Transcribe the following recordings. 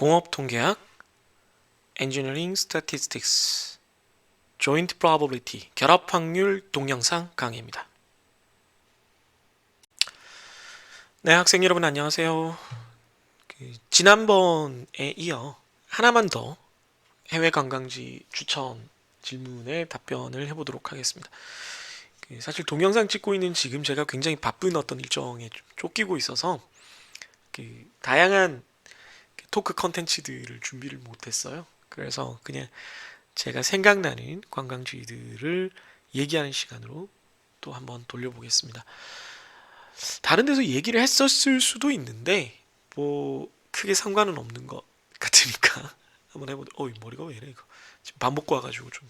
공업통계학, Engineering Statistics, Joint Probability, 결합확률 동영상 강의입니다. 네, 학생 여러분 안녕하세요. 지난번에 이어 하나만 더 해외 관광지 추천 질문에 답변을 해보도록 하겠습니다. 사실 동영상 찍고 있는 지금 제가 굉장히 바쁜 어떤 일정에 쫓기고 있어서 다양한 토크 컨텐츠들을 준비를 못했어요. 그래서 그냥 제가 생각나는 관광지들을 얘기하는 시간으로 또 한번 돌려보겠습니다. 다른 데서 얘기를 했었을 수도 있는데 뭐 크게 상관은 없는 것 같으니까 한번 해보도록. 어이, 머리가 왜 이래 이거. 지금 밥 먹고 와가지고 좀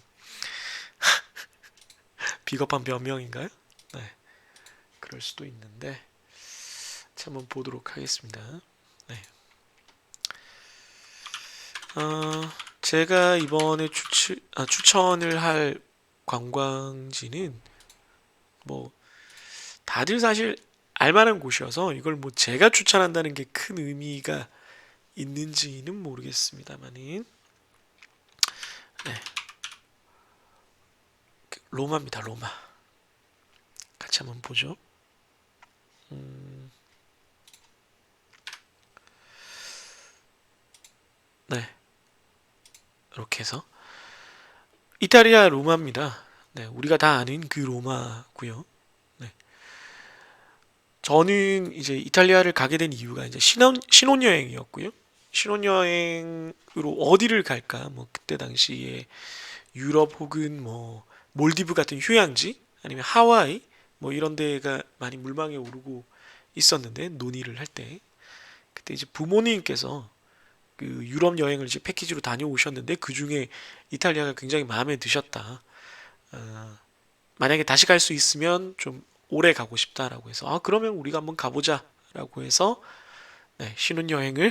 비겁한 변명인가요? 네, 그럴 수도 있는데 자, 한번 보도록 하겠습니다. 네. 제가 이번에 추천을 할 관광지는 뭐 다들 사실 알만한 곳이어서 이걸 뭐 제가 추천한다는 게 큰 의미가 있는지는 모르겠습니다만은 네. 로마입니다. 로마. 같이 한번 보죠. 네. 이렇게 해서 이탈리아 로마입니다. 네, 우리가 다 아는 그 로마고요. 네. 저는 이제 이탈리아를 가게 된 이유가 이제 신혼여행이었고요. 신혼여행으로 어디를 갈까? 뭐 그때 당시에 유럽 혹은 뭐 몰디브 같은 휴양지 아니면 하와이 뭐 이런 데가 많이 물망에 오르고 있었는데 논의를 할 때 그때 이제 부모님께서 그 유럽 여행을 이제 패키지로 다녀오셨는데 그 중에 이탈리아가 굉장히 마음에 드셨다. 어, 만약에 다시 갈 수 있으면 좀 오래 가고 싶다라고 해서 아 그러면 우리가 한번 가보자라고 해서 네, 신혼여행을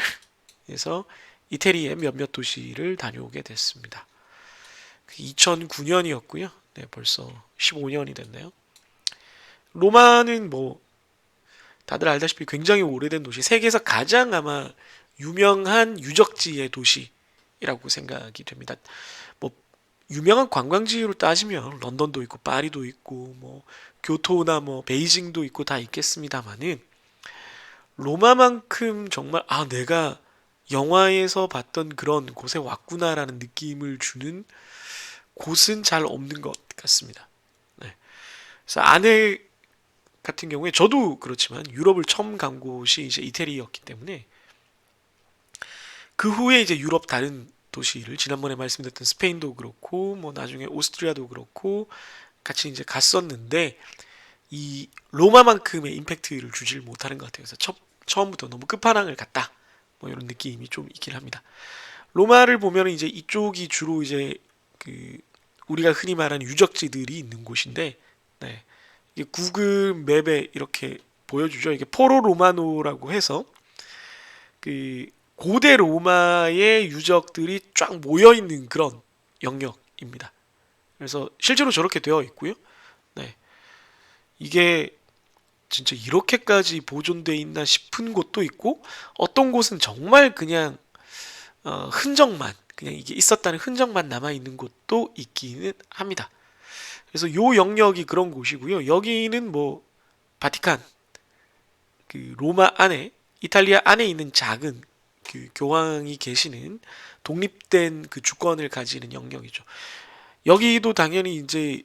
해서 이태리의 몇몇 도시를 다녀오게 됐습니다. 2009년이었고요. 네, 벌써 15년이 됐네요. 로마는 뭐 다들 알다시피 굉장히 오래된 도시, 세계에서 가장 아마 유명한 유적지의 도시라고 생각이 됩니다. 뭐 유명한 관광지로 따지면 런던도 있고 파리도 있고 뭐 교토나 뭐 베이징도 있고 다 있겠습니다만은 로마만큼 정말 아 내가 영화에서 봤던 그런 곳에 왔구나라는 느낌을 주는 곳은 잘 없는 것 같습니다. 네. 그래서 아내 같은 경우에 저도 그렇지만 유럽을 처음 간 곳이 이제 이태리였기 때문에 그 후에 이제 유럽 다른 도시를 지난번에 말씀드렸던 스페인도 그렇고 뭐 나중에 오스트리아도 그렇고 같이 이제 갔었는데 이 로마만큼의 임팩트를 주질 못하는 것 같아요. 그래서 처음부터 너무 끝판왕을 갔다. 뭐 이런 느낌이 좀 있긴 합니다. 로마를 보면 이제 이쪽이 주로 이제 그 우리가 흔히 말하는 유적지들이 있는 곳인데, 네. 이게 구글 맵에 이렇게 보여주죠. 이게 포로 로마노라고 해서 그 고대 로마의 유적들이 쫙 모여 있는 그런 영역입니다. 그래서 실제로 저렇게 되어 있고요. 네. 이게 진짜 이렇게까지 보존돼 있나 싶은 곳도 있고 어떤 곳은 정말 그냥 흔적만 그냥 이게 있었다는 흔적만 남아 있는 곳도 있기는 합니다. 그래서 요 영역이 그런 곳이고요. 여기는 뭐 바티칸 그 로마 안에 이탈리아 안에 있는 작은 그 교황이 계시는 독립된 그 주권을 가지는 영역이죠. 여기도 당연히 이제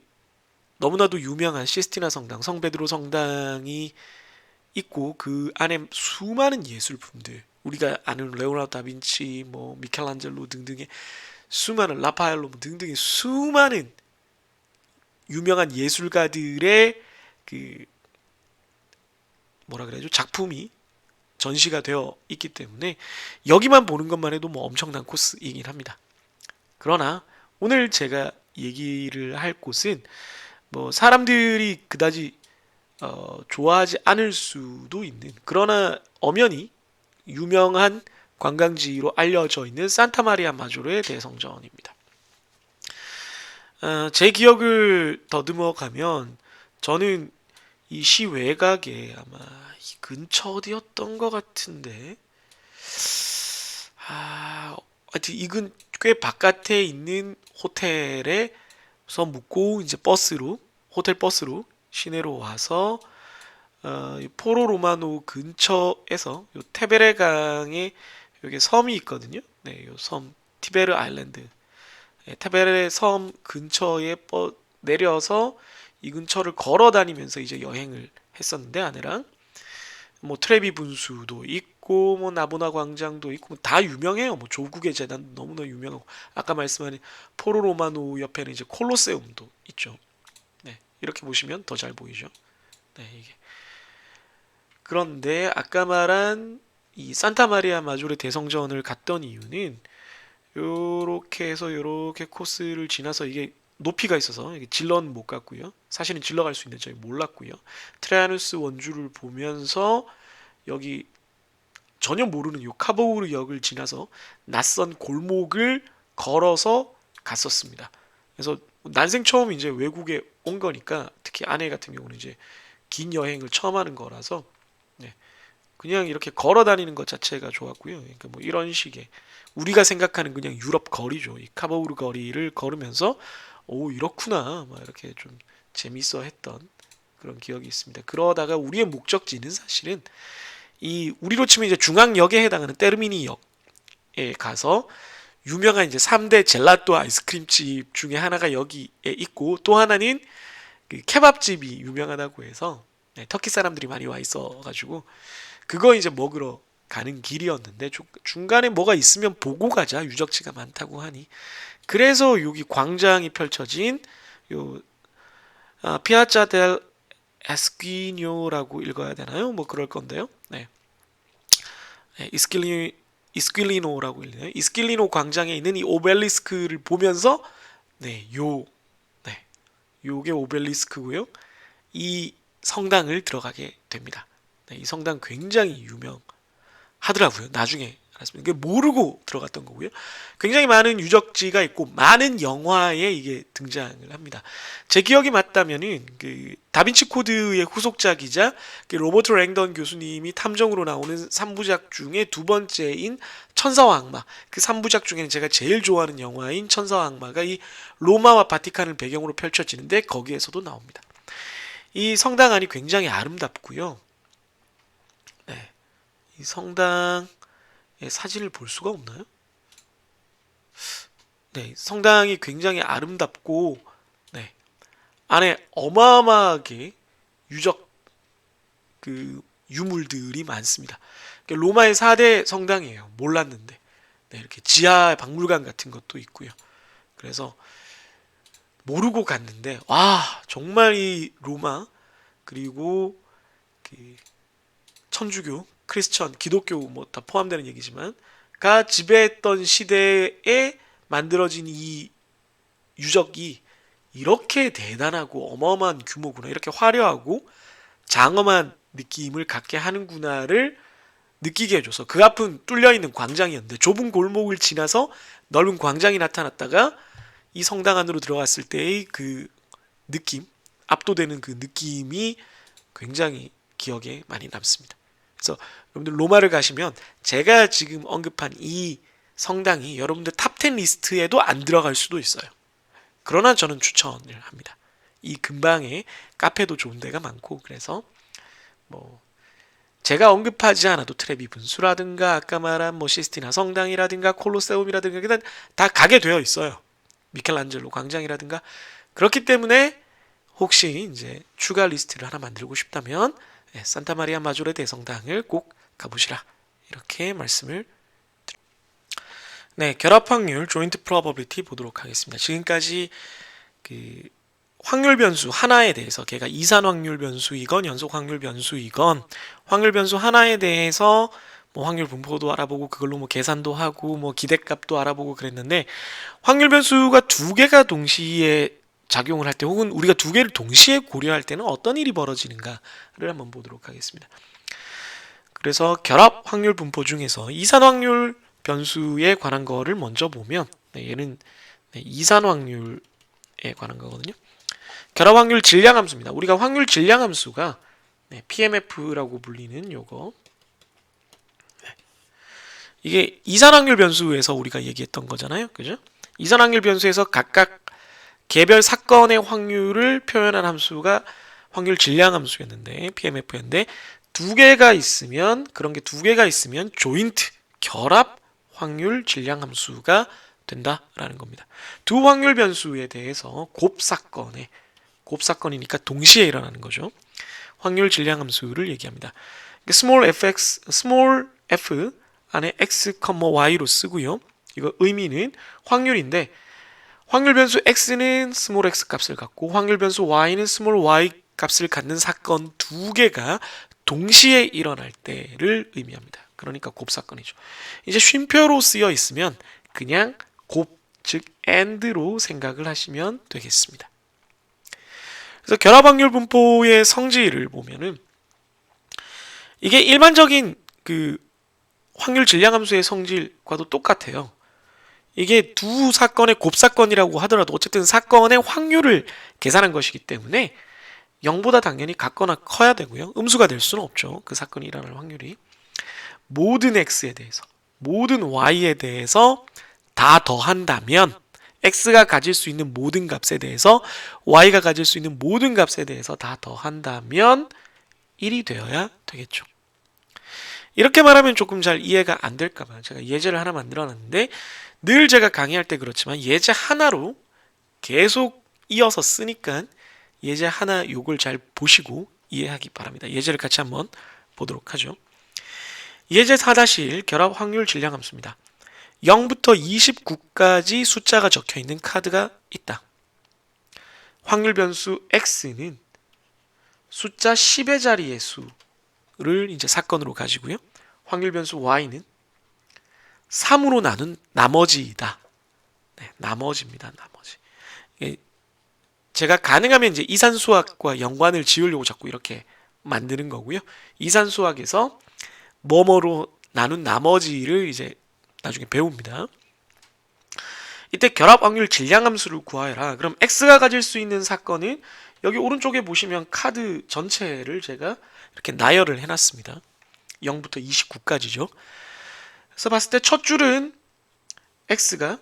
너무나도 유명한 시스티나 성당, 성베드로 성당이 있고 그 안에 수많은 예술품들 우리가 아는 레오나르도 다빈치, 뭐 미켈란젤로 등등의 수많은 라파엘로 등등의 수많은 유명한 예술가들의 그 뭐라 그래야죠 작품이 전시가 되어 있기 때문에 여기만 보는 것만 해도 뭐 엄청난 코스이긴 합니다. 그러나 오늘 제가 얘기를 할 곳은 뭐 사람들이 그다지 좋아하지 않을 수도 있는 그러나 엄연히 유명한 관광지로 알려져 있는 산타마리아 마조르의 대성전입니다. 제 기억을 더듬어 가면 저는 이 시 외곽에 아마 이 근처 어디였던 것 같은데 하여튼 이근 꽤 바깥에 있는 호텔에서 묵고 이제 호텔 버스로 시내로 와서 이 포로 로마노 근처에서 요 테베레 강에 여기 섬이 있거든요. 네, 요 섬 티베르 아일랜드. 네, 테베레 섬 근처에 내려서 이 근처를 걸어 다니면서 이제 여행을 했었는데 아내랑 뭐 트레비 분수도 있고 뭐 나보나 광장도 있고 뭐다 유명해요. 뭐 조국의 재단 너무나 유명하고 아까 말씀하신 포로 로마노 옆에는 이제 콜로세움도 있죠. 네, 이렇게 보시면 더 잘 보이죠. 네, 이게 그런데 아까 말한 이 산타 마리아 마조레 대성전을 갔던 이유는 요렇게 해서 요렇게 코스를 지나서 이게 높이가 있어서 이게 질러는 못 갔고요. 사실은 질러 갈 수 있는지 저희 몰랐고요. 트라이아누스 원주를 보면서 여기 전혀 모르는 요 카보우르 역을 지나서 낯선 골목을 걸어서 갔었습니다. 그래서 난생 처음 이제 외국에 온 거니까 특히 아내 같은 경우는 이제 긴 여행을 처음 하는 거라서 네, 그냥 이렇게 걸어 다니는 것 자체가 좋았고요. 그러니까 뭐 이런 식의 우리가 생각하는 그냥 유럽 거리죠. 이 카보우르 거리를 걸으면서 오 이렇구나 막 이렇게 좀 재밌어 했던 그런 기억이 있습니다. 그러다가 우리의 목적지는 사실은 이 우리로 치면 이제 중앙역에 해당하는 테르미니 역에 가서 유명한 이제 3대 젤라또 아이스크림집 중에 하나가 여기에 있고 또 하나는 그 케밥집이 유명하다고 해서 네, 터키 사람들이 많이 와 있어가지고 그거 이제 먹으러 가는 길이었는데 중간에 뭐가 있으면 보고 가자 유적지가 많다고 하니 그래서 여기 광장이 펼쳐진 요 피아자 델 에스퀴뇨라고 읽어야 되나요? 뭐 그럴 건데요. 네. 네, 이스퀴리노라고 읽네요. 이스퀴리노 광장에 있는 이 오벨리스크를 보면서 네, 네, 요게 오벨리스크고요. 이 성당을 들어가게 됩니다. 네, 이 성당 굉장히 유명하더라고요. 나중에 알았습니다. 이게 모르고 들어갔던 거고요. 굉장히 많은 유적지가 있고 많은 영화에 이게 등장을 합니다. 제 기억이 맞다면은 그 다빈치 코드의 후속작이자 그 로버트 랭던 교수님이 탐정으로 나오는 3부작 중에 두 번째인 천사와 악마. 그 3부작 중에는 제가 제일 좋아하는 영화인 천사와 악마가 이 로마와 바티칸을 배경으로 펼쳐지는데 거기에서도 나옵니다. 이 성당 안이 굉장히 아름답고요. 네. 이 성당의 사진을 볼 수가 없나요? 네, 성당이 굉장히 아름답고, 네, 안에 어마어마하게 유적 그 유물들이 많습니다. 로마의 4대 성당이에요. 몰랐는데. 네, 이렇게 지하 박물관 같은 것도 있고요. 그래서 모르고 갔는데, 와, 정말 이 로마, 그리고 그 천주교, 크리스천, 기독교 뭐 다 포함되는 얘기지만, 가 지배했던 시대에 만들어진 이 유적이 이렇게 대단하고 어마어마한 규모구나. 이렇게 화려하고 장엄한 느낌을 갖게 하는구나를 느끼게 해줘서 그 앞은 뚫려있는 광장이었는데 좁은 골목을 지나서 넓은 광장이 나타났다가 이 성당 안으로 들어갔을 때의 그 느낌, 압도되는 그 느낌이 굉장히 기억에 많이 남습니다. 그래서 여러분들 로마를 가시면 제가 지금 언급한 이 성당이 여러분들 탑10 리스트에도 안 들어갈 수도 있어요. 그러나 저는 추천을 합니다. 이 근방에 카페도 좋은 데가 많고 그래서 뭐 제가 언급하지 않아도 트레비 분수라든가 아까 말한 뭐 시스티나 성당이라든가 콜로세움이라든가 일단 다 가게 되어 있어요. 미켈란젤로 광장이라든가 그렇기 때문에 혹시 이제 추가 리스트를 하나 만들고 싶다면 산타마리아 마조레 대성당을 꼭 가보시라 이렇게 말씀을 네, 결합 확률 joint probability 보도록 하겠습니다. 지금까지 그 확률 변수 하나에 대해서 걔가 이산 확률 변수이건 연속 확률 변수이건 확률 변수 하나에 대해서 뭐 확률 분포도 알아보고 그걸로 뭐 계산도 하고 뭐 기대값도 알아보고 그랬는데 확률 변수가 두 개가 동시에 작용을 할 때 혹은 우리가 두 개를 동시에 고려할 때는 어떤 일이 벌어지는가를 한번 보도록 하겠습니다. 그래서 결합 확률 분포 중에서 이산 확률 변수에 관한 거를 먼저 보면 얘는 이산 확률에 관한 거거든요. 결합 확률 질량 함수입니다. 우리가 확률 질량 함수가 PMF라고 불리는 요거 이게 이산확률 변수에서 우리가 얘기했던 거잖아요. 그죠? 이산확률 변수에서 각각 개별 사건의 확률을 표현한 함수가 확률 질량 함수였는데 PMF였는데 두 개가 있으면 그런 게 두 개가 있으면 조인트 결합 확률 질량 함수가 된다라는 겁니다. 두 확률 변수에 대해서 곱사건이니까 동시에 일어나는 거죠. 확률 질량 함수를 얘기합니다. small f 안에 x, y로 쓰고요. 이거 의미는 확률인데 확률 변수 x는 small x 값을 갖고 확률 변수 y는 small y 값을 갖는 사건 두 개가 동시에 일어날 때를 의미합니다. 그러니까 곱사건이죠. 이제 쉼표로 쓰여 있으면 그냥 곱, 즉 and로 생각을 하시면 되겠습니다. 그래서 결합확률 분포의 성질을 보면은 이게 일반적인 그 확률 질량 함수의 성질과도 똑같아요. 이게 두 사건의 곱사건이라고 하더라도 어쨌든 사건의 확률을 계산한 것이기 때문에 0보다 당연히 같거나 커야 되고요. 음수가 될 수는 없죠. 그 사건이 일어날 확률이. 모든 x에 대해서, 모든 y에 대해서 다 더한다면 x가 가질 수 있는 모든 값에 대해서 y가 가질 수 있는 모든 값에 대해서 다 더한다면 1이 되어야 되겠죠. 이렇게 말하면 조금 잘 이해가 안 될까봐 제가 예제를 하나 만들어놨는데 늘 제가 강의할 때 그렇지만 예제 하나로 계속 이어서 쓰니까 예제 하나 요걸 잘 보시고 이해하기 바랍니다. 예제를 같이 한번 보도록 하죠. 예제 4-1 결합 확률 질량 함수입니다. 0부터 29까지 숫자가 적혀 있는 카드가 있다. 확률 변수 x는 숫자 10의 자리의 수를 이제 사건으로 가지고요. 확률 변수 y는 3으로 나눈 나머지이다. 네, 나머지입니다. 나머지. 제가 가능하면 이제 이산수학과 연관을 지으려고 자꾸 이렇게 만드는 거고요. 이산수학에서 뭐뭐로 나눈 나머지를 이제 나중에 배웁니다. 이때 결합 확률 질량 함수를 구하여라. 그럼 x가 가질 수 있는 사건은 여기 오른쪽에 보시면 카드 전체를 제가 이렇게 나열을 해놨습니다. 0부터 29까지죠. 그래서 봤을 때 첫 줄은 x가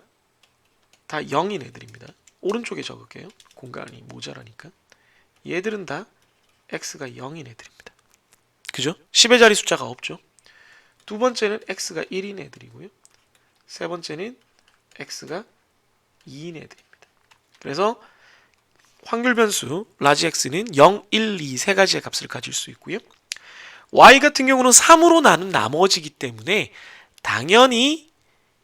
다 0인 애들입니다. 오른쪽에 적을게요. 공간이 모자라니까. 얘들은 다 x가 0인 애들입니다. 그죠? 10의 자리 숫자가 없죠. 두 번째는 x가 1인 애들이고요. 세 번째는 x가 2인 애들입니다. 그래서 확률 변수 라지 x는 0, 1, 2 세 가지의 값을 가질 수 있고요. y 같은 경우는 3으로 나눈 나머지이기 때문에 당연히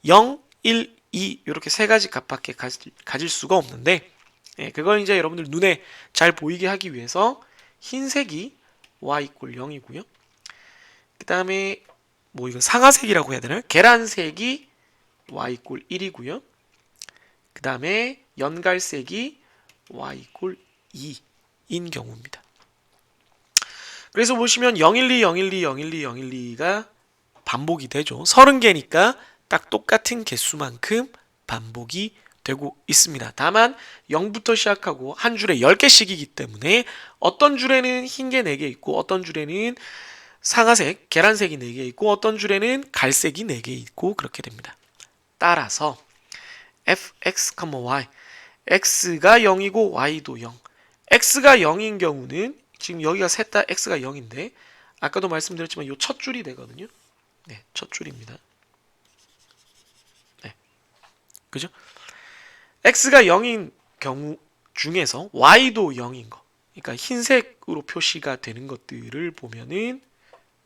0, 1, 2 이렇게 세 가지 값밖에 가질 수가 없는데 그걸 이제 여러분들 눈에 잘 보이게 하기 위해서 흰색이 y = 0이고요. 그 다음에 뭐 이거 상아색이라고 해야 되나요? 계란색이 y = 1이고요. 그 다음에 연갈색이 y = 2인 경우입니다. 그래서 보시면 012, 012, 012, 012가 반복이 되죠. 30개니까 딱 똑같은 개수만큼 반복이 되고 있습니다. 다만 0부터 시작하고 한 줄에 10개씩이기 때문에 어떤 줄에는 흰게 4개 있고 어떤 줄에는 상아색, 계란색이 4개 있고 어떤 줄에는 갈색이 4개 있고 그렇게 됩니다. 따라서 fx, y x가 0이고 y도 0 x가 0인 경우는 지금 여기가 셋 다 x가 0인데 아까도 말씀드렸지만 이 첫 줄이 되거든요. 네, 첫 줄입니다. 네, 그죠? x가 0인 경우 중에서 y도 0인 거 그러니까 흰색으로 표시가 되는 것들을 보면은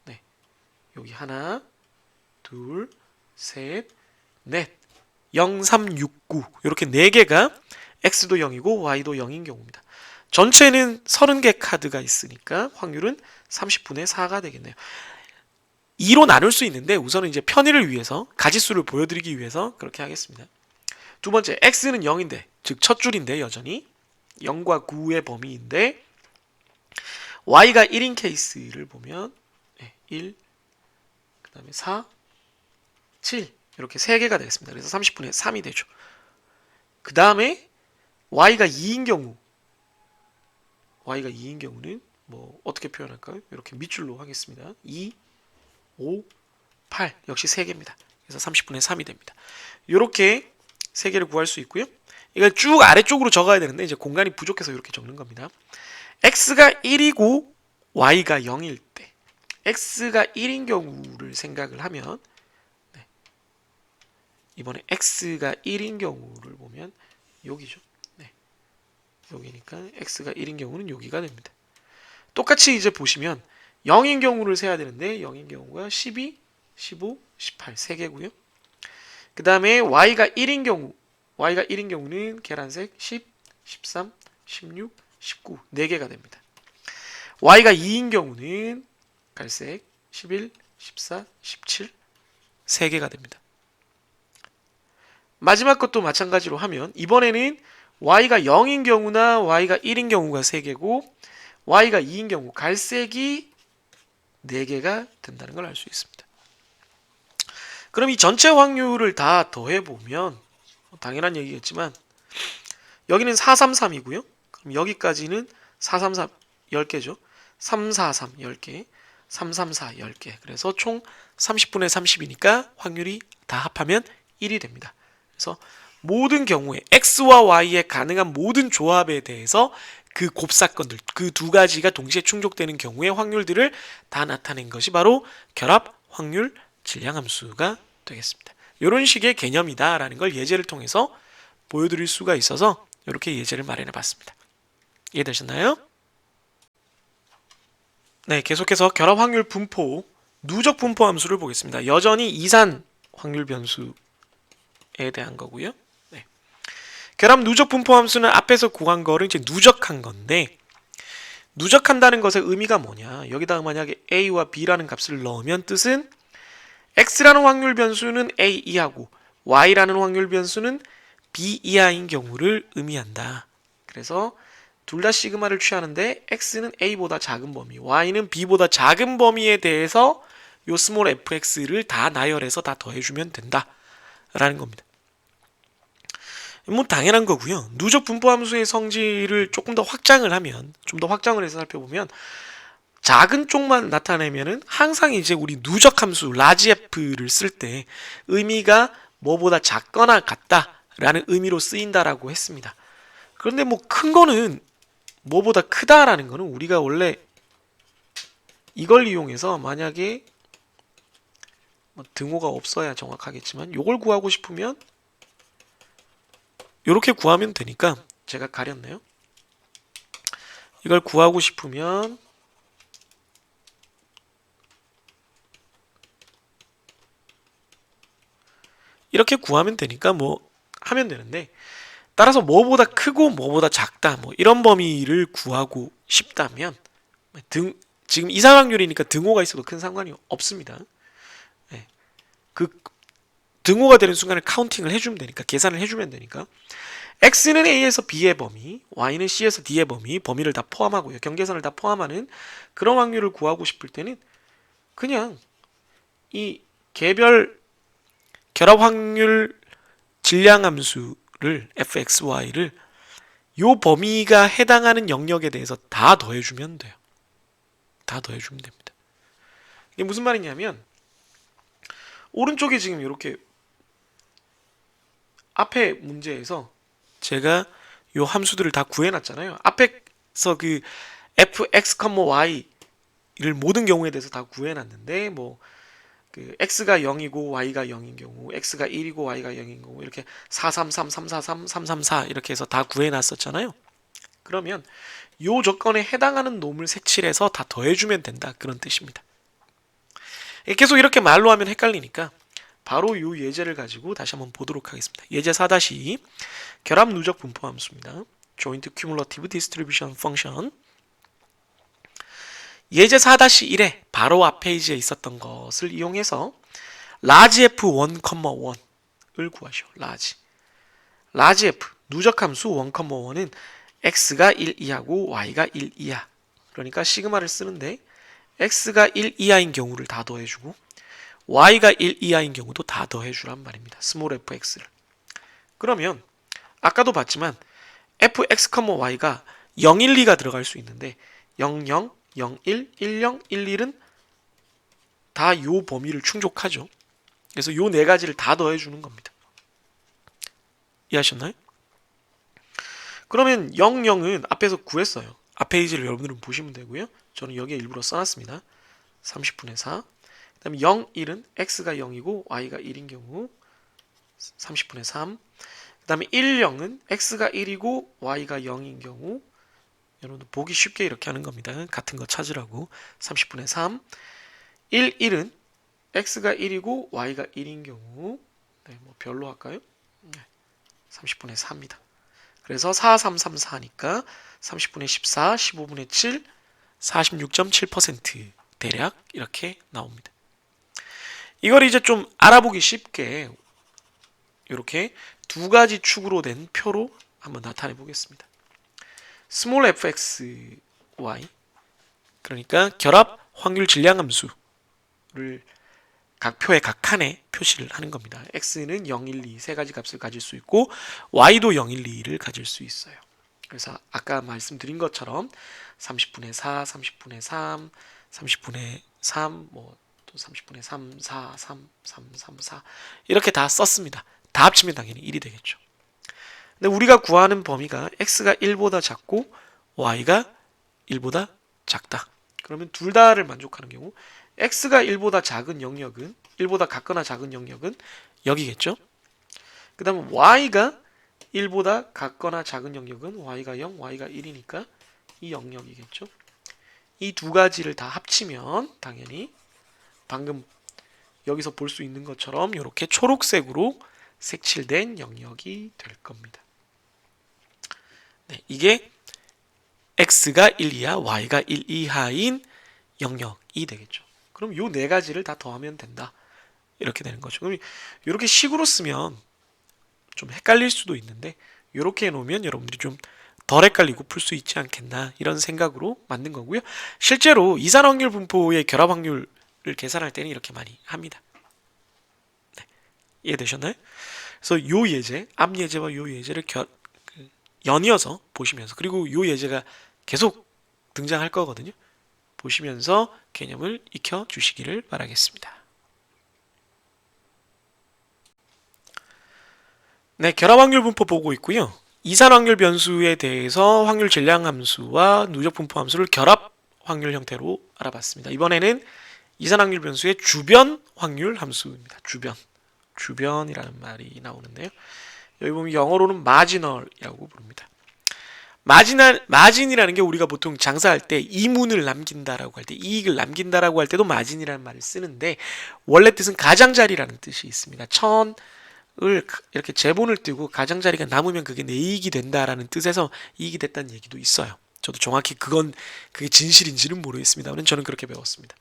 네, 여기 하나, 둘, 셋, 넷 0, 3, 6, 9 이렇게 4개가 x도 0이고 y도 0인 경우입니다. 전체는 30개 카드가 있으니까 확률은 30분의 4가 되겠네요. 2로 나눌 수 있는데 우선은 이제 편의를 위해서 가지수를 보여드리기 위해서 그렇게 하겠습니다. 두 번째 x는 0인데 즉 첫 줄인데 여전히 0과 9의 범위인데 y가 1인 케이스를 보면 1, 그 다음에 4, 7 이렇게 3개가 되겠습니다. 그래서 30분의 3이 되죠. 그 다음에 y가 2인 경우는 뭐 어떻게 표현할까요? 이렇게 밑줄로 하겠습니다. 2, 5, 8 역시 3개입니다. 그래서 30분의 3이 됩니다. 이렇게 세 개를 구할 수 있고요. 이걸 쭉 아래쪽으로 적어야 되는데 이제 공간이 부족해서 이렇게 적는 겁니다. x가 1이고 y가 0일 때 x가 1인 경우를 생각을 하면 이번에 x가 1인 경우를 보면 여기죠. 여기니까 x가 1인 경우는 여기가 됩니다. 똑같이 이제 보시면 0인 경우를 세야 되는데 0인 경우가 12, 15, 18 3개고요. 그 다음에 y가 1인 경우는 계란색 10, 13, 16, 19 4개가 됩니다. y가 2인 경우는 갈색 11, 14, 17 3개가 됩니다. 마지막 것도 마찬가지로 하면 이번에는 y가 0인 경우나 y가 1인 경우가 3개고 y가 2인 경우 갈색이 4개가 된다는 걸 알 수 있습니다. 그럼 이 전체 확률을 다 더해보면 당연한 얘기겠지만 여기는 433이고요. 그럼 여기까지는 433 10개죠. 343 10개, 334 10개. 그래서 총 30분의 30이니까 확률이 다 합하면 1이 됩니다. 그래서 모든 경우에 x와 y의 가능한 모든 조합에 대해서 그 곱사건들, 그 두 가지가 동시에 충족되는 경우의 확률들을 다 나타낸 것이 바로 결합 확률 질량함수가 되겠습니다. 이런 식의 개념이다라는 걸 예제를 통해서 보여드릴 수가 있어서 이렇게 예제를 마련해 봤습니다. 이해되셨나요? 네, 계속해서 결합 확률 분포, 누적 분포 함수를 보겠습니다. 여전히 이산 확률 변수에 대한 거고요. 결합 누적 분포 함수는 앞에서 구한 거를 이제 누적한 건데 누적한다는 것의 의미가 뭐냐? 여기다가 만약에 a와 b라는 값을 넣으면 뜻은 x라는 확률 변수는 a 이하고 y라는 확률 변수는 b 이하인 경우를 의미한다. 그래서 둘 다 시그마를 취하는데 x는 a보다 작은 범위, y는 b보다 작은 범위에 대해서 요 스몰 fx를 다 나열해서 다 더해주면 된다 라는 겁니다. 뭐 당연한 거고요. 누적 분포 함수의 성질을 조금 더 확장을 하면, 좀 더 확장을 해서 살펴보면 작은 쪽만 나타내면은 항상 이제 우리 누적 함수 라지 f를 쓸 때 의미가 뭐보다 작거나 같다라는 의미로 쓰인다라고 했습니다. 그런데 뭐 큰 거는 뭐보다 크다라는 거는 우리가 원래 이걸 이용해서 만약에 뭐 등호가 없어야 정확하겠지만 요걸 구하고 싶으면 이렇게 구하면 되니까 제가 가렸네요. 이걸 구하고 싶으면 이렇게 구하면 되니까 뭐 하면 되는데 따라서 뭐보다 크고 뭐보다 작다 뭐 이런 범위를 구하고 싶다면 지금 이상확률이니까 등호가 있어도 큰 상관이 없습니다. 네. 그 등호가 되는 순간을 카운팅을 해주면 되니까 계산을 해주면 되니까 x는 a에서 b의 범위, y는 c에서 d의 범위를 다 포함하고요. 경계선을 다 포함하는 그런 확률을 구하고 싶을 때는 그냥 이 개별 결합 확률 질량함수를 fxy를 요 범위가 해당하는 영역에 대해서 다 더해주면 돼요. 다 더해주면 됩니다. 이게 무슨 말이냐면 오른쪽에 지금 이렇게 앞에 문제에서 제가 요 함수들을 다 구해놨잖아요. 앞에서 그 fx, y를 모든 경우에 대해서 다 구해놨는데 뭐 그 x가 0이고 y가 0인 경우, x가 1이고 y가 0인 경우 이렇게 433, 343, 334 이렇게 해서 다 구해놨었잖아요. 그러면 요 조건에 해당하는 놈을 색칠해서 다 더해주면 된다 그런 뜻입니다. 계속 이렇게 말로 하면 헷갈리니까 바로 요 예제를 가지고 다시 한번 보도록 하겠습니다. 예제 4-2 결합 누적 분포 함수입니다. Joint Cumulative Distribution Function. 예제 4-1에 바로 앞 페이지에 있었던 것을 이용해서 large f1, 1을 구하시오. large f 누적 함수 1, 1은 x가 1 이하고 y가 1 이하. 그러니까 시그마를 쓰는데 x가 1 이하인 경우를 다 더해주고 y가 1 이하인 경우도 다 더해주란 말입니다. 스몰 fx를. 그러면 아까도 봤지만 fx, y가 0, 1, 2가 들어갈 수 있는데 0, 0, 0, 1, 1, 0, 1, 1은 다 요 범위를 충족하죠. 그래서 요 네 가지를 다 더해주는 겁니다. 이해하셨나요? 그러면 0, 0은 앞에서 구했어요. 앞 페이지를 여러분들은 보시면 되고요. 저는 여기에 일부러 써놨습니다. 30분의 4. 그 다음에 0, 1은 x가 0이고 y가 1인 경우 30분의 3. 그 다음에 1, 0은 x가 1이고 y가 0인 경우 여러분들 보기 쉽게 이렇게 하는 겁니다. 같은 거 찾으라고. 30분의 3. 1, 1은 x가 1이고 y가 1인 경우 네, 뭐 별로 할까요? 네, 30분의 4입니다. 그래서 4, 3, 3, 4니까 30분의 14, 15분의 7, 46.7% 대략 이렇게 나옵니다. 이걸 이제 좀 알아보기 쉽게 이렇게 두 가지 축으로 된 표로 한번 나타내 보겠습니다. 스몰 fxy 그러니까 결합 확률 질량 함수를 각 표의 각 칸에 표시를 하는 겁니다. x는 0, 1, 2 세 가지 값을 가질 수 있고 y도 0, 1, 2를 가질 수 있어요. 그래서 아까 말씀드린 것처럼 30분의 4, 30분의 3, 30분의 3, 뭐 또 30분의 3, 4, 3, 3, 3, 4 이렇게 다 썼습니다. 다 합치면 당연히 1이 되겠죠. 근데 우리가 구하는 범위가 x가 1보다 작고 y가 1보다 작다. 그러면 둘 다를 만족하는 경우 x가 1보다 작은 영역은 1보다 같거나 작은 영역은 여기겠죠. 그 다음에 y가 1보다 같거나 작은 영역은 y가 0, y가 1이니까 이 영역이겠죠. 이 두 가지를 다 합치면 당연히 방금 여기서 볼 수 있는 것처럼 이렇게 초록색으로 색칠된 영역이 될 겁니다. 네, 이게 x가 1 이하, y가 1 이하인 영역이 되겠죠. 그럼 요 네 가지를 다 더하면 된다. 이렇게 되는 거죠. 그럼 이렇게 식으로 쓰면 좀 헷갈릴 수도 있는데 이렇게 해놓으면 여러분들이 좀 덜 헷갈리고 풀 수 있지 않겠나 이런 생각으로 만든 거고요. 실제로 이산확률 분포의 결합 확률을 계산할 때는 이렇게 많이 합니다. 네, 이해되셨나요? 그래서 요 예제, 앞 예제와 요 예제를 연이어서 보시면서 그리고 요 예제가 계속 등장할 거거든요. 보시면서 개념을 익혀 주시기를 바라겠습니다. 네, 결합확률 분포 보고 있고요. 이산확률 변수에 대해서 확률 질량 함수와 누적 분포 함수를 결합 확률 형태로 알아봤습니다. 이번에는 이산확률 변수의 주변 확률 함수입니다. 주변이라는 말이 나오는데요. 여기 보면 영어로는 marginal이라고 부릅니다. 마진이라는 게 우리가 보통 장사할 때 이문을 남긴다라고 할 때, 이익을 남긴다라고 할 때도 마진이라는 말을 쓰는데 원래 뜻은 가장자리라는 뜻이 있습니다. 을 이렇게 제본을 띄고 가장자리가 남으면 그게 내 이익이 된다라는 뜻에서 이익이 됐다는 얘기도 있어요. 저도 정확히 그게 진실인지는 모르겠습니다만 저는 그렇게 배웠습니다.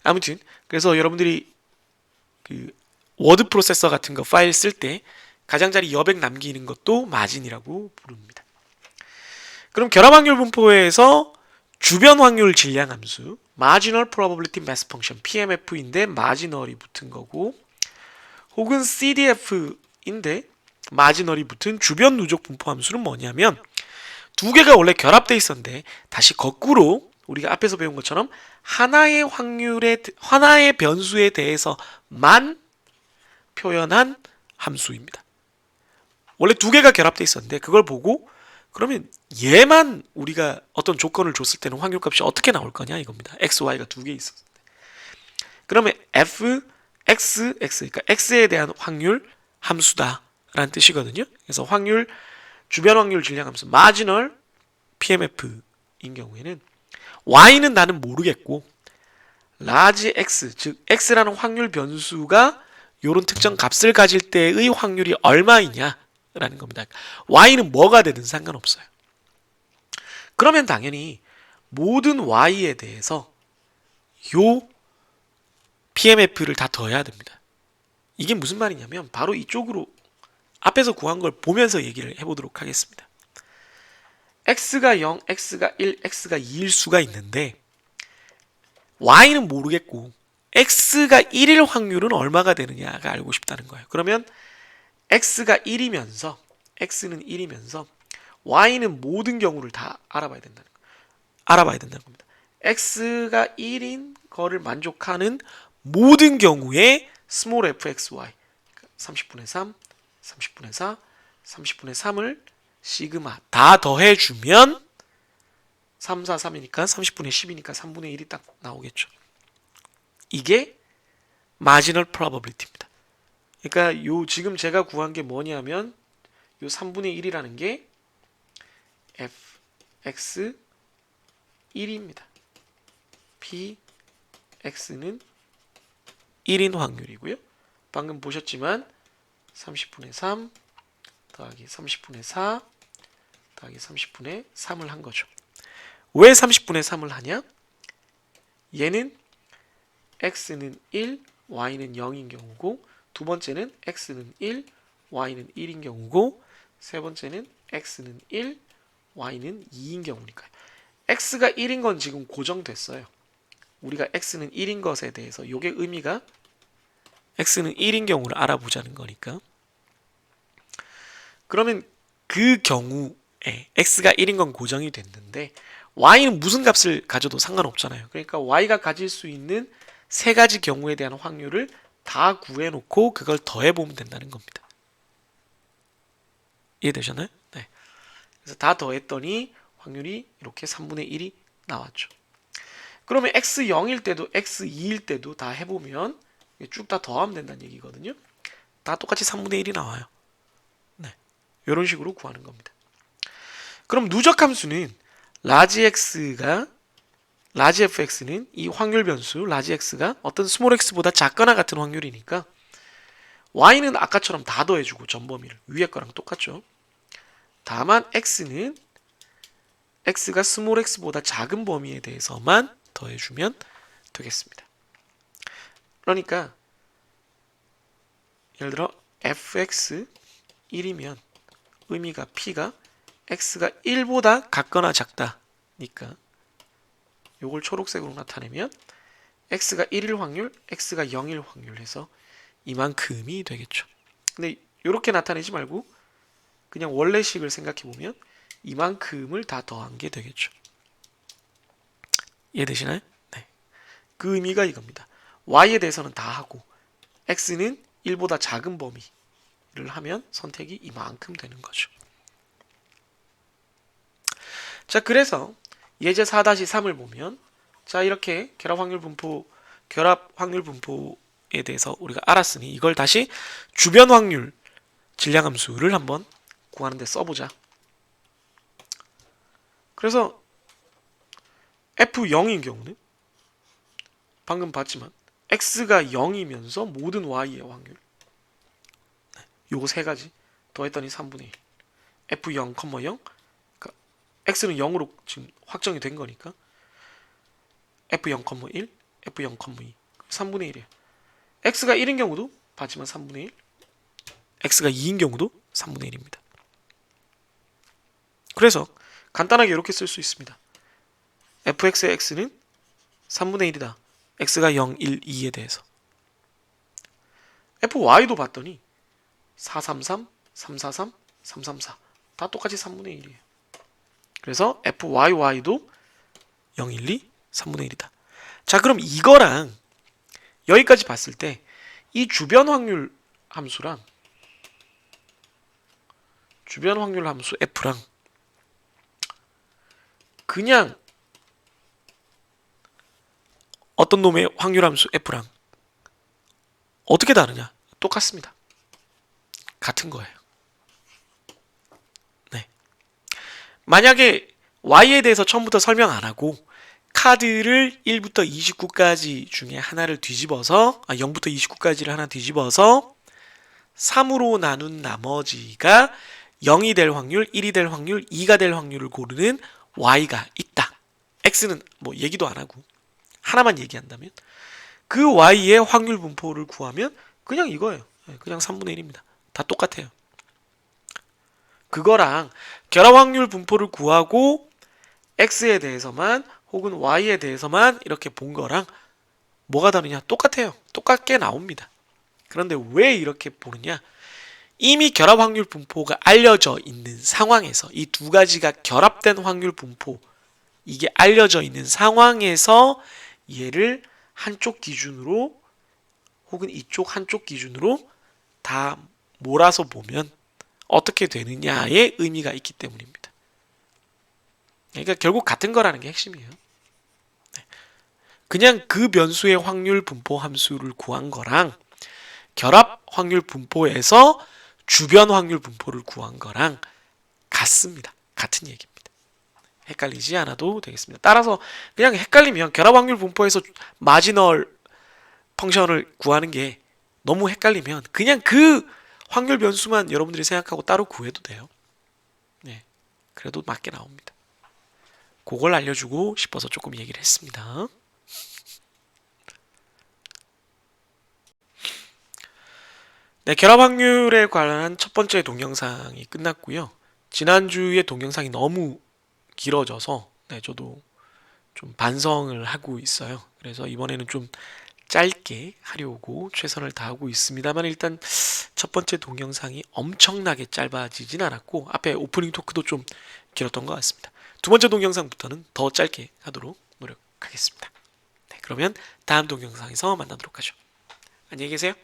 아무튼 그래서 여러분들이 그 워드 프로세서 같은 거 파일 쓸 때 가장자리 여백 남기는 것도 마진이라고 부릅니다. 그럼 결합확률 분포에서 주변 확률 질량 함수 Marginal Probability Mass Function PMF인데 marginal이 붙은 거고 혹은 CDF인데 마지널이 붙은 주변 누적 분포 함수는 뭐냐면 두 개가 원래 결합돼 있었는데 다시 거꾸로 우리가 앞에서 배운 것처럼 하나의 변수에 대해서만 표현한 함수입니다. 원래 두 개가 결합돼 있었는데 그걸 보고 그러면 얘만 우리가 어떤 조건을 줬을 때는 확률값이 어떻게 나올 거냐 이겁니다. x, y가 두 개 있었는데 그러면 f x, 그러니까 x에 대한 확률 함수다라는 뜻이거든요. 그래서 주변 확률 질량 함수 marginal PMF인 경우에는 y는 나는 모르겠고 large x, 즉 x라는 확률 변수가 이런 특정 값을 가질 때의 확률이 얼마이냐라는 겁니다. y는 뭐가 되든 상관없어요. 그러면 당연히 모든 y에 대해서 요 PMF를 다 더해야 됩니다. 이게 무슨 말이냐면 바로 이쪽으로 앞에서 구한 걸 보면서 얘기를 해보도록 하겠습니다. x가 0, x가 1, x가 2일 수가 있는데 y는 모르겠고 x가 1일 확률은 얼마가 되느냐가 알고 싶다는 거예요. 그러면 x가 1이면서 x는 1이면서 y는 모든 경우를 다 알아봐야 된다는 겁니다. x가 1인 거를 만족하는 모든 경우에 스몰 fxy 30분의 3, 30분의 4, 30분의 3을 시그마 다 더해주면 3, 4, 3이니까 30분의 10이니까 3분의 1이 딱 나오겠죠. 이게 마지널 프로버빌리티입니다. 그러니까 요 지금 제가 구한 게 뭐냐면 요 3분의 1이라는 게 fx 1입니다. px는 1인 확률이고요. 방금 보셨지만 30분의 3 더하기 30분의 4 더하기 30분의 3을 한 거죠. 왜 30분의 3을 하냐? 얘는 x는 1, y는 0인 경우고 두 번째는 x는 1, y는 1인 경우고 세 번째는 x는 1, y는 2인 경우니까요. x가 1인 건 지금 고정됐어요. 우리가 x는 1인 것에 대해서 이게 의미가 x는 1인 경우를 알아보자는 거니까. 그러면 그 경우에 x가 1인 건 고정이 됐는데 y는 무슨 값을 가져도 상관없잖아요. 그러니까 y가 가질 수 있는 세 가지 경우에 대한 확률을 다 구해놓고 그걸 더해보면 된다는 겁니다. 이해되셨나요? 네. 그래서 다 더했더니 확률이 이렇게 3분의 1이 나왔죠. 그러면 x0일 때도 x2일 때도 다 해보면 쭉 다 더하면 된다는 얘기거든요. 다 똑같이 3분의 1이 나와요. 네. 이런 식으로 구하는 겁니다. 그럼 누적 함수는 라지 fx는 이 확률 변수 라지 x가 어떤 스몰 x보다 작거나 같은 확률이니까 y는 아까처럼 다 더해주고 전범위를 위에 거랑 똑같죠. 다만 x는 x가 스몰 x보다 작은 범위에 대해서만 더해주면 되겠습니다. 그러니까 예를 들어 fx 1이면 의미가 p가 x가 1보다 같거나 작다니까 요걸 초록색으로 나타내면 x가 1일 확률, x가 0일 확률 해서 이만큼이 되겠죠. 근데 이렇게 나타내지 말고 그냥 원래식을 생각해보면 이만큼을 다 더한 게 되겠죠. 이해되시나요? 네. 그 의미가 이겁니다. y에 대해서는 다 하고 x는 1보다 작은 범위를 하면 선택이 이만큼 되는 거죠. 자, 그래서 예제 4-3을 보면 자, 이렇게 결합 확률 분포에 대해서 우리가 알았으니 이걸 다시 주변 확률 질량 함수를 한번 구하는 데 써보자. 그래서 F0인 경우는 방금 봤지만 X가 0이면서 모든 Y의 확률 요거 세 가지 더했더니 3분의 1 F0, 0 그러니까 X는 0으로 지금 확정이 된 거니까 F0, 1, F0, 2 3분의 1이에요. X가 1인 경우도 봤지만 3분의 1 X가 2인 경우도 3분의 1입니다. 그래서 간단하게 이렇게 쓸 수 있습니다. fx의 x는 3분의 1이다. x가 0, 1, 2에 대해서. fy도 봤더니 433, 343, 334 다 똑같이 3분의 1이에요. 그래서 fy도 0, 1, 2, 3분의 1이다. 자, 그럼 이거랑 여기까지 봤을 때 이 주변 확률 함수랑 주변 확률 함수 f랑 그냥 어떤 놈의 확률 함수 f랑 어떻게 다르냐? 똑같습니다. 같은 거예요. 네. 만약에 y에 대해서 처음부터 설명 안 하고 카드를 1부터 29까지 중에 하나를 뒤집어서 0부터 29까지를 하나 뒤집어서 3으로 나눈 나머지가 0이 될 확률, 1이 될 확률, 2가 될 확률을 고르는 y가 있다. x는 뭐 얘기도 안 하고 하나만 얘기한다면 그 y의 확률 분포를 구하면 그냥 이거예요. 그냥 3분의 1입니다. 다 똑같아요. 그거랑 결합 확률 분포를 구하고 x에 대해서만 혹은 y에 대해서만 이렇게 본 거랑 뭐가 다르냐? 똑같아요. 똑같게 나옵니다. 그런데 왜 이렇게 보느냐? 이미 결합 확률 분포가 알려져 있는 상황에서 이 두 가지가 결합된 확률 분포 이게 알려져 있는 상황에서 얘를 한쪽 기준으로 혹은 이쪽 한쪽 기준으로 다 몰아서 보면 어떻게 되느냐의 의미가 있기 때문입니다. 그러니까 결국 같은 거라는 게 핵심이에요. 그냥 그 변수의 확률 분포 함수를 구한 거랑 결합 확률 분포에서 주변 확률 분포를 구한 거랑 같습니다. 같은 얘기입니다. 헷갈리지 않아도 되겠습니다. 따라서 그냥 헷갈리면 결합 확률 분포에서 마지널 펑션을 구하는 게 너무 헷갈리면 그냥 그 확률 변수만 여러분들이 생각하고 따로 구해도 돼요. 네, 그래도 맞게 나옵니다. 그걸 알려주고 싶어서 조금 얘기를 했습니다. 네, 결합 확률에 관한 첫 번째 동영상이 끝났고요. 지난주에 동영상이 너무 길어져서 저도 좀 반성을 하고 있어요. 그래서 이번에는 좀 짧게 하려고 최선을 다하고 있습니다만 일단 첫 번째 동영상이 엄청나게 짧아지진 않았고 앞에 오프닝 토크도 좀 길었던 것 같습니다. 두 번째 동영상부터는 더 짧게 하도록 노력하겠습니다. 네, 그러면 다음 동영상에서 만나도록 하죠. 안녕히 계세요.